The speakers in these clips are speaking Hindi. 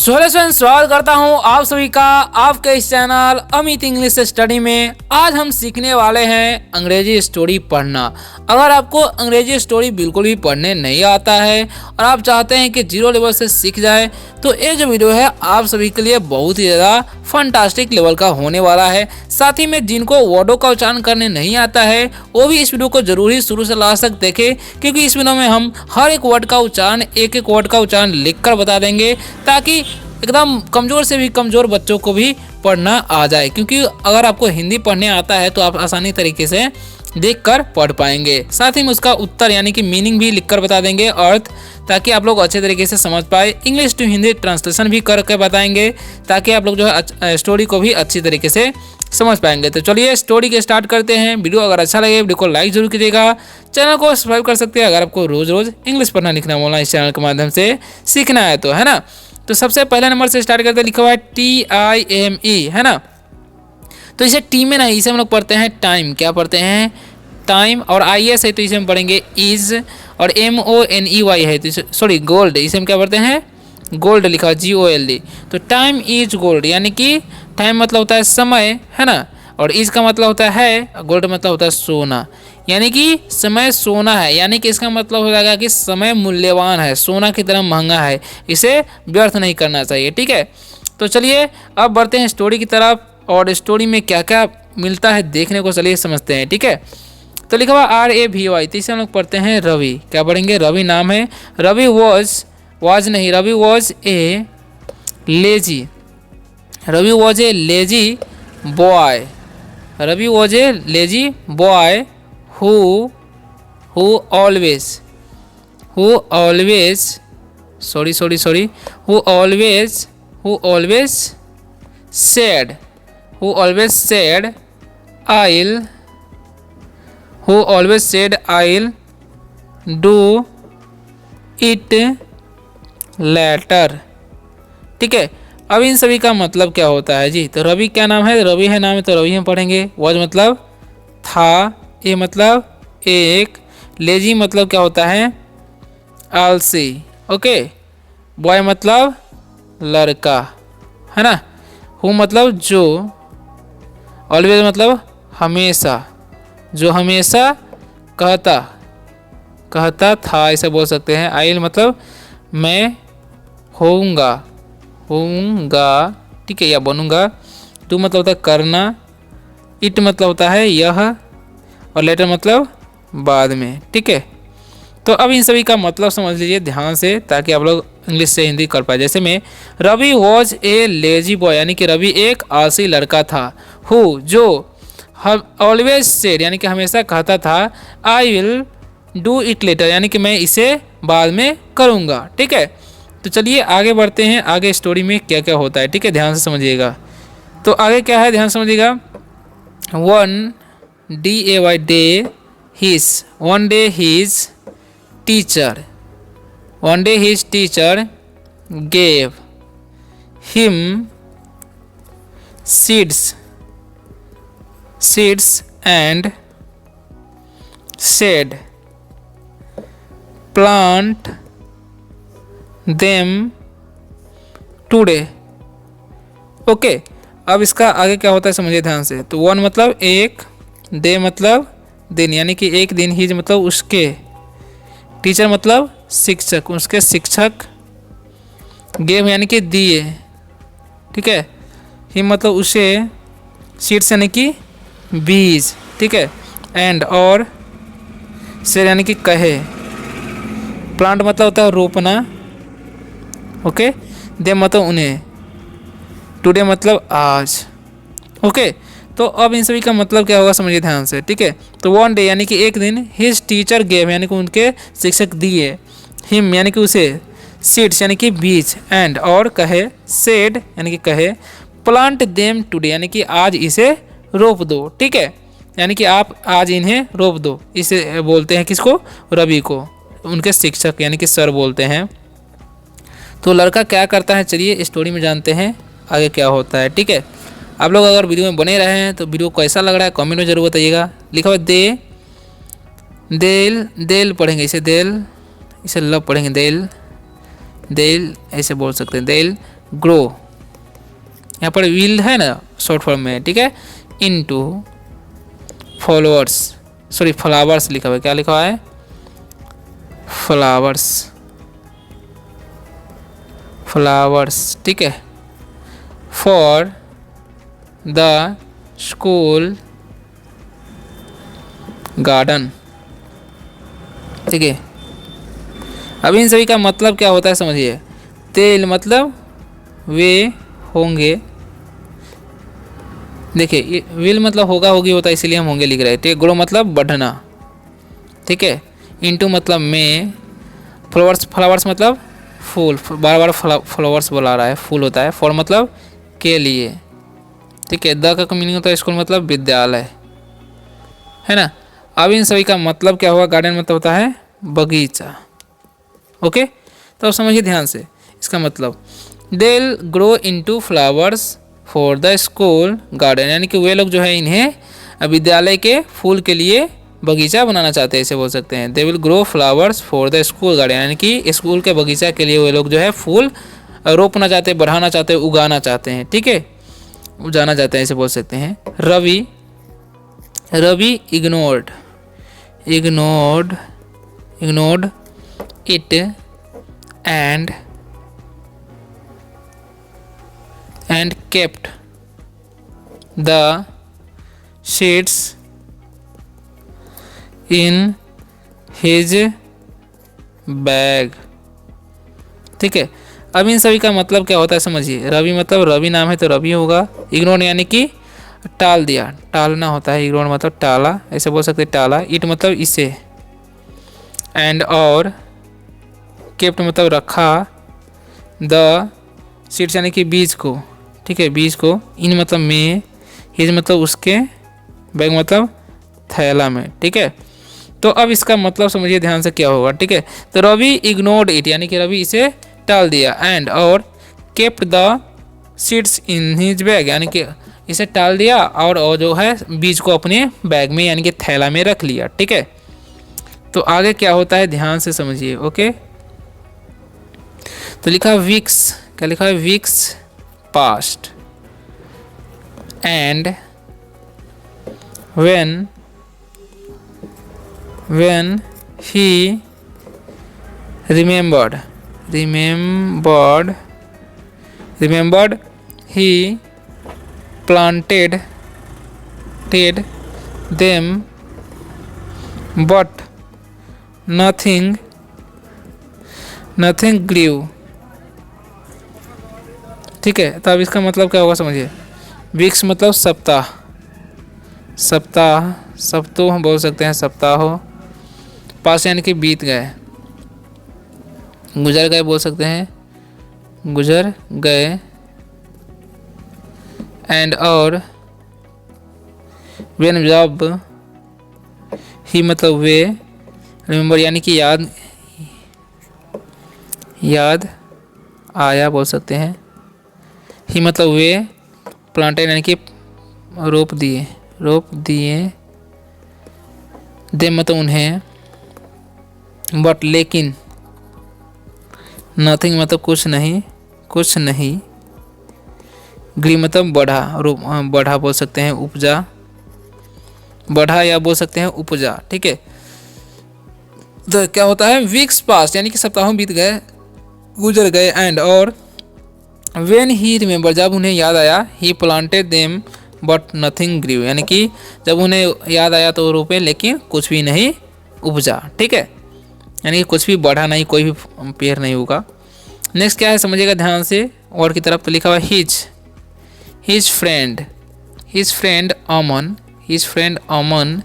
स्वागत करता हूं आप सभी का आपके इस चैनल अमित इंग्लिश स्टडी में। आज हम सीखने वाले हैं अंग्रेजी स्टोरी पढ़ना। अगर आपको अंग्रेजी स्टोरी बिल्कुल भी पढ़ने नहीं आता है और आप चाहते हैं कि जीरो लेवल से सीख जाए, तो ये जो वीडियो है आप सभी के लिए बहुत ही ज़्यादा फंटास्टिक लेवल का होने वाला है। साथ ही में जिनको वर्डों का उच्चारण करने नहीं आता है वो भी इस वीडियो को जरूर ही शुरू से लास्ट तक देखें, क्योंकि इस वीडियो में हम हर एक वर्ड का उच्चारण एक एक वर्ड का उच्चारण लिखकर बता देंगे, ताकि एकदम कमज़ोर से भी कमज़ोर बच्चों को भी पढ़ना आ जाए। क्योंकि अगर आपको हिंदी पढ़ने आता है तो आप आसानी तरीके से देखकर पढ़ पाएंगे। साथ ही में उसका उत्तर यानी कि मीनिंग भी लिखकर बता देंगे, अर्थ, ताकि आप लोग अच्छे तरीके से समझ पाए। इंग्लिश टू हिंदी ट्रांसलेशन भी करके बताएंगे, ताकि आप लोग जो है स्टोरी को भी अच्छी तरीके से समझ पाएंगे। तो चलिए स्टोरी के स्टार्ट करते हैं। वीडियो अगर अच्छा लगे वीडियो को लाइक जरूर कीजिएगा, चैनल को सब्सक्राइब कर सकते हैं अगर आपको रोज़ रोज़ इंग्लिश पढ़ना लिखना बोलना इस चैनल के माध्यम से सीखना है तो, है ना। तो सबसे पहले नंबर से स्टार्ट करते हैं, लिखा हुआ है TIME, है ना। तो इसे टी में नहीं, इसे हम लोग पढ़ते हैं टाइम। क्या पढ़ते हैं? टाइम। और IS है तो इसे हम पढ़ेंगे इज। और MONEY है तो सॉरी गोल्ड, इसे हम क्या पढ़ते हैं? गोल्ड लिखा हुआ GOLD। तो टाइम इज गोल्ड, यानी कि टाइम मतलब होता है समय, है ना। और इज का मतलब होता है, गोल्ड मतलब होता है सोना, यानी कि समय सोना है। यानी कि इसका मतलब हो जाएगा कि समय मूल्यवान है, सोना की तरह महंगा है, इसे व्यर्थ नहीं करना चाहिए। ठीक है, तो चलिए अब बढ़ते हैं स्टोरी की तरफ, और स्टोरी में क्या क्या मिलता है देखने को चलिए समझते हैं। ठीक है, तो लिखा हुआ RAVY, तो इसे हम लोग पढ़ते हैं रवि। क्या पढ़ेंगे? रवि नाम है। रवि वॉज नहीं, Ravi was a lazy. Ravi was a lazy boy. Ravi was a lazy boy who always said I'll do it later। ठीक है, अब इन सभी का मतलब क्या होता है जी? तो रवि क्या नाम है? रवि है नाम है तो रवि हम पढ़ेंगे। वॉज मतलब था, ए मतलब एक, लेजी मतलब क्या होता है? आलसी। ओके, बॉय मतलब लड़का, है ना। हु मतलब जो, ऑलवेज मतलब हमेशा, जो हमेशा कहता था, ऐसे बोल सकते हैं। आइल मतलब मैं होऊंगा, ठीक है, या बनूंगा। टू मतलब होता है करना, इट मतलब होता है यह, और लेटर मतलब बाद में। ठीक है, तो अब इन सभी का मतलब समझ लीजिए ध्यान से, ताकि आप लोग इंग्लिश से हिंदी कर पाए। जैसे में Ravi was a lazy boy, यानी कि रवि एक आलसी लड़का था। हु जो ऑलवेज सेड, यानी कि हमेशा कहता था I will do it later, यानी कि मैं इसे बाद में करूँगा। ठीक है, तो चलिए आगे बढ़ते हैं। आगे स्टोरी में क्या क्या होता है, ठीक है, ध्यान से समझिएगा। तो आगे क्या है ध्यान से समझिएगा। One day his teacher gave him seeds and said plant them today। Okay, अब इसका आगे क्या होता है समझिए ध्यान से। तो वन मतलब एक, डे मतलब दिन, यानी कि एक दिन, ही मतलब उसके, टीचर मतलब शिक्षक, उसके शिक्षक, गेव यानी कि दिए, ठीक है, ही मतलब उसे, सीड्स यानी कि बीज, ठीक है, एंड और शेर यानी कि कहे, प्लांट मतलब होता है रोपना, ओके, दे मतलब उन्हें, टुडे मतलब आज। ओके, तो अब इन सभी का मतलब क्या होगा समझिए ध्यान से। ठीक है, तो वन डे यानी कि एक दिन, हिज टीचर गेव यानी कि उनके शिक्षक दिए, हिम यानी कि उसे, सीड्स यानी कि बीज, एंड और कहे, सेड यानी कि कहे, प्लांट देम टुडे यानी कि आज इसे रोप दो। ठीक है, यानी कि आप आज इन्हें रोप दो, इसे बोलते हैं किसको? रवि को, उनके शिक्षक यानी कि सर बोलते हैं। तो लड़का क्या करता है, चलिए स्टोरी में जानते हैं आगे क्या होता है। ठीक है, आप लोग अगर वीडियो में बने रहे हैं तो वीडियो कैसा लग रहा है कमेंट में जरूर बताइएगा। लिखा हुआ देल पढ़ेंगे, इसे देल, इसे लव पढ़ेंगे, देल ऐसे बोल सकते हैं। देल ग्रो, यहाँ पर विल है ना शॉर्ट फॉर्म में, ठीक है, इनटू फॉलोअर्स, सॉरी फ्लावर्स लिखा हुआ है, क्या लिखा हुआ है, फ्लावर्स, फ्लावर्स, ठीक है, फॉर द स्कूल गार्डन, ठीक है। अब इन सभी का मतलब क्या होता है समझिए। तेल मतलब वे होंगे, देखिए विल मतलब होगा होगी होता है इसलिए हम होंगे लिख रहे हैं, ठीक है। ग्रो मतलब बढ़ना, ठीक है। इनटू मतलब में, फ्लावर्स, फ्लावर्स मतलब फूल, बार बार फ्लावर्स बुला रहा है, फूल होता है। फॉर मतलब के लिए, ठीक है। द का मीनिंग होता है स्कूल मतलब विद्यालय, है ना। अब इन सभी का मतलब क्या हुआ, गार्डन मतलब होता है बगीचा, ओके। तो अब समझिए ध्यान से इसका मतलब, they will grow into flowers for the school garden, यानी कि वे लोग जो है इन्हें विद्यालय के फूल के लिए बगीचा बनाना चाहते हैं, ऐसे बोल सकते हैं। They will grow flowers for the school garden, यानी कि स्कूल के बगीचा के लिए वे लोग जो है फूल रोपना चाहते हैं, बढ़ाना चाहते हैं, उगाना चाहते हैं, ठीक है, उगाना चाहते हैं, ऐसे बोल सकते हैं। Ravi, Ravi ignored, ignored, ignored it and kept the seeds in his bag, ठीक है। अब इन सभी का मतलब क्या होता है समझिए। रवि मतलब रवि नाम है तो रवि होगा। इग्नोर यानी कि टाल दिया, टालना होता है, इग्नोर मतलब टाला, ऐसे बोल सकते टाला। इट मतलब इसे, एंड और केप्ट मतलब रखा, द सीड्स यानी कि बीज को, ठीक है, बीज को, इन मतलब में, हिज मतलब उसके, बैग मतलब थैला में, ठीक है। तो अब इसका मतलब समझिए ध्यान से क्या होगा, ठीक है। तो रवि इग्नोर्ड इट यानी कि रवि इसे टाल दिया, एंड और kept the seeds in his bag यानी कि इसे टाल दिया और जो है बीज को अपने बैग में यानी कि थैला में रख लिया, ठीक है। तो आगे क्या होता है ध्यान से समझिए, ओके। तो लिखा वीक्स, क्या लिखा है, weeks past and when he remembered he planted them but nothing grew, ठीक है। तो अब इसका मतलब क्या होगा समझिए। वीक्स मतलब सप्ताह, सप्ताह, सप्ताह हम बोल सकते हैं, सप्ताह हो। पास यानी कि बीत गए, गुजर गए बोल सकते हैं, गुजर गए। एंड और वेन जब, ही मतलब वे, रिमेम्बर यानी कि याद आया बोल सकते हैं। ही मतलब वे, प्लांटेड यानी कि रोप दिए, दे मतलब उन्हें, बट लेकिन, नथिंग मतलब कुछ नहीं, ग्री मतलब बढ़ा बोल सकते हैं, उपजा, बढ़ा या बोल सकते हैं उपजा, ठीक है। तो क्या होता है, वीक्स पास यानी कि सप्ताहों बीत गए, गुजर गए। एंड और व्हेन ही रिमेम्बर जब उन्हें याद आया, he planted them but nothing grew यानी कि जब उन्हें याद आया तो रोपे लेकिन कुछ भी नहीं उपजा, ठीक है, यानी कि कुछ भी बढ़ा नहीं, कोई भी पेड़ नहीं उगा। नेक्स्ट क्या है समझिएगा ध्यान से, और की तरफ तो लिखा हुआ his friend Aman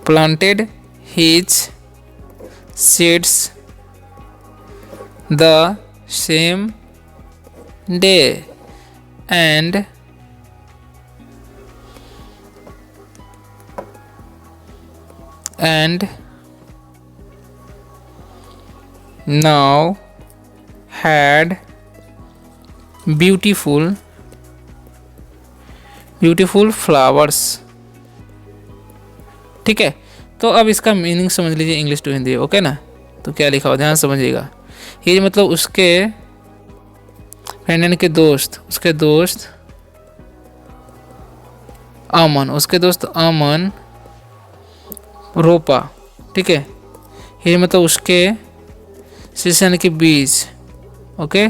planted his seeds the same day and now had beautiful flowers, ठीक है। तो अब इसका मीनिंग समझ लीजिए इंग्लिश टू हिंदी, ओके ना। तो क्या लिखा हुआ ध्यान समझिएगा। हिज मतलब उसके फ्रेंड यानी कि दोस्त, उसके दोस्त अमन, उसके दोस्त अमन रोपा। ठीक है, हिज मतलब उसके, सीड्स यानी कि बीज। ओके,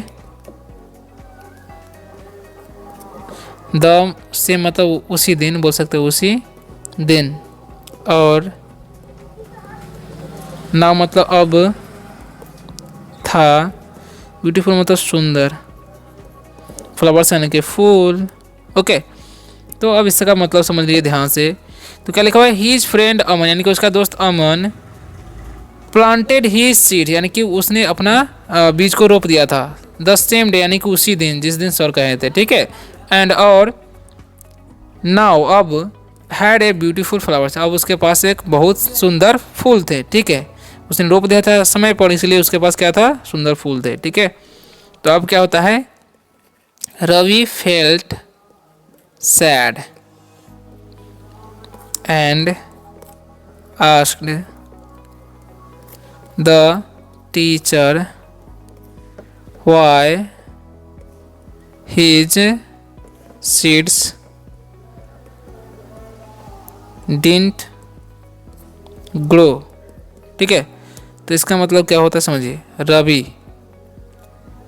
द से मतलब उसी दिन बोल सकते हो, उसी दिन। और नाउ मतलब अब था, ब्यूटीफुल मतलब सुंदर, फ्लावर्स यानी कि फूल। ओके, तो अब इसका मतलब समझ लीजिए ध्यान से। तो क्या लिखा हुआ है, हीज फ्रेंड अमन यानी कि उसका दोस्त अमन प्लांटेड हीज सीड यानी कि उसने अपना बीज को रोप दिया था। द सेम डे यानी कि उसी दिन जिस दिन सर कहे थे। ठीक है, एंड और नाउ अब हैड ए ब्यूटीफुल फ्लावर्स, अब उसके पास एक बहुत सुंदर फूल थे। ठीक है, उसने रोप दिया था समय पर, इसलिए उसके पास क्या था, सुंदर फूल थे। ठीक है, तो अब क्या होता है, Ravi felt sad and asked the teacher why his seeds didn't grow. ठीक है, तो इसका मतलब क्या होता है समझिए, रवि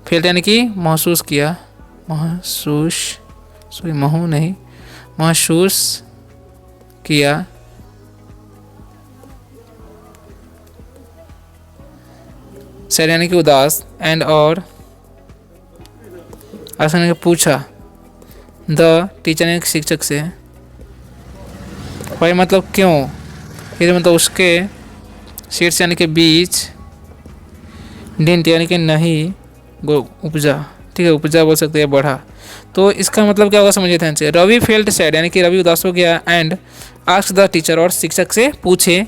फेल्ट यानी कि महसूस किया, महसूस सॉरी महू नहीं, महसूस किया सैड यानी कि उदास, एंड और आस्क यानी कि पूछा, द टीचर यानी कि शिक्षक से, भाई मतलब क्यों, फिर मतलब उसके, सीड्स यानी कि बीज, डिडंट यानी कि नहीं, उपजा। ठीक है, उपजा बोल सकते हैं, बढ़ा। तो इसका मतलब क्या होगा समझिए ध्यान से, रवि फेल्ट सैड यानी कि रवि उदास हो गया, एंड आस्क्ड द टीचर और शिक्षक से पूछे,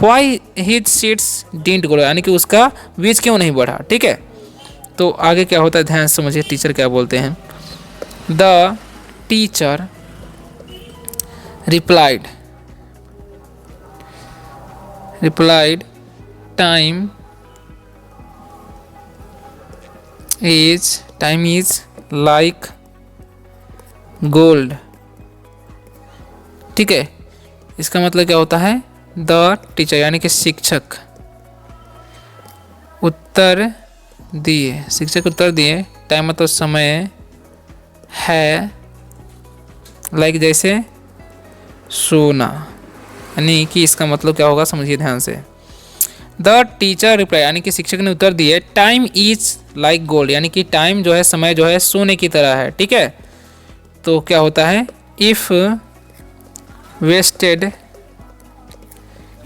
why his seeds didn't grow यानी कि उसका बीज क्यों नहीं बढ़ा। ठीक है, तो आगे क्या होता है ध्यान से समझिए, टीचर क्या बोलते हैं, the teacher replied time is like gold. ठीक है, इसका मतलब क्या होता है, द टीचर यानी कि शिक्षक उत्तर दिए, शिक्षक उत्तर दिए, टाइम मतलब समय, है लाइक जैसे सोना, यानी कि इसका मतलब क्या होगा समझिए ध्यान से, द टीचर रिप्लाई यानी कि शिक्षक ने उत्तर दिए, टाइम इज लाइक गोल्ड यानी कि टाइम जो है, समय जो है सोने की तरह है। ठीक है, तो क्या होता है, if wasted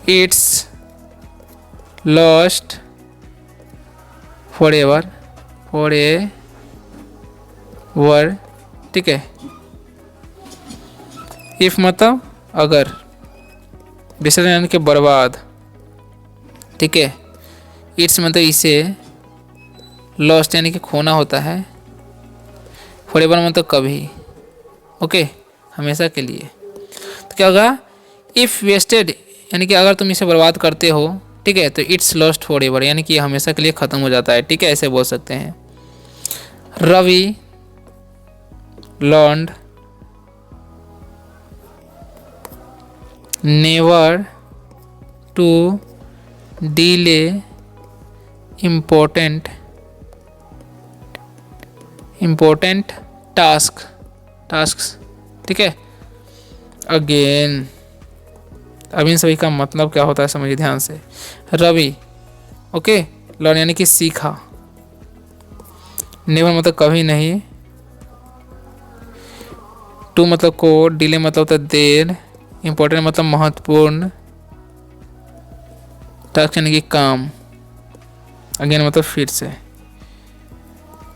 it's lost forever. ठीक है, इफ मतलब अगर, वेस्टेड यानी कि बर्बाद। ठीक है, इट्स मतलब इसे, लॉस्ट यानी कि खोना होता है, फॉरएवर मतलब कभी। ओके, हमेशा के लिए। तो क्या होगा, इफ़ वेस्टेड यानी कि अगर तुम इसे बर्बाद करते हो, ठीक है, तो इट्स लॉस्ट फॉरएवर यानी कि हमेशा के लिए ख़त्म हो जाता है। ठीक है, ऐसे बोल सकते हैं। Ravi learned never to delay important tasks. ठीक है, अगेन अब इन सभी का मतलब क्या होता है समझिए ध्यान से, रवि ओके, लर्न यानी कि सीखा, नेवर मतलब कभी नहीं, टू मतलब को, डिले मतलब होता है देर, इम्पोर्टेंट मतलब महत्वपूर्ण, टास्क यानी कि काम, अगेन मतलब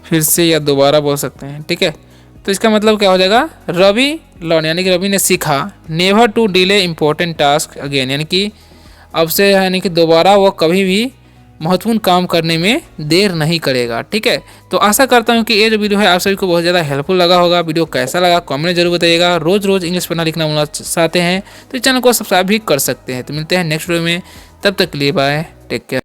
फिर से या दोबारा बोल सकते हैं। ठीक है, तो इसका मतलब क्या हो जाएगा, रवि लर्न यानी कि रवि ने सीखा, never to delay important task again यानी कि अब से यानी कि दोबारा वो कभी भी महत्वपूर्ण काम करने में देर नहीं करेगा। ठीक है, तो आशा करता हूँ कि ये जो वीडियो है आप सभी को बहुत ज़्यादा हेल्पफुल लगा होगा। वीडियो कैसा लगा कमेंट में जरूर बताइएगा। रोज़ इंग्लिश पढ़ना लिखना बोलना चाहते हैं तो इस चैनल को सब्सक्राइब भी कर सकते हैं। तो मिलते हैं नेक्स्ट वीडियो में, तब तक के लिए बाय, टेक केयर।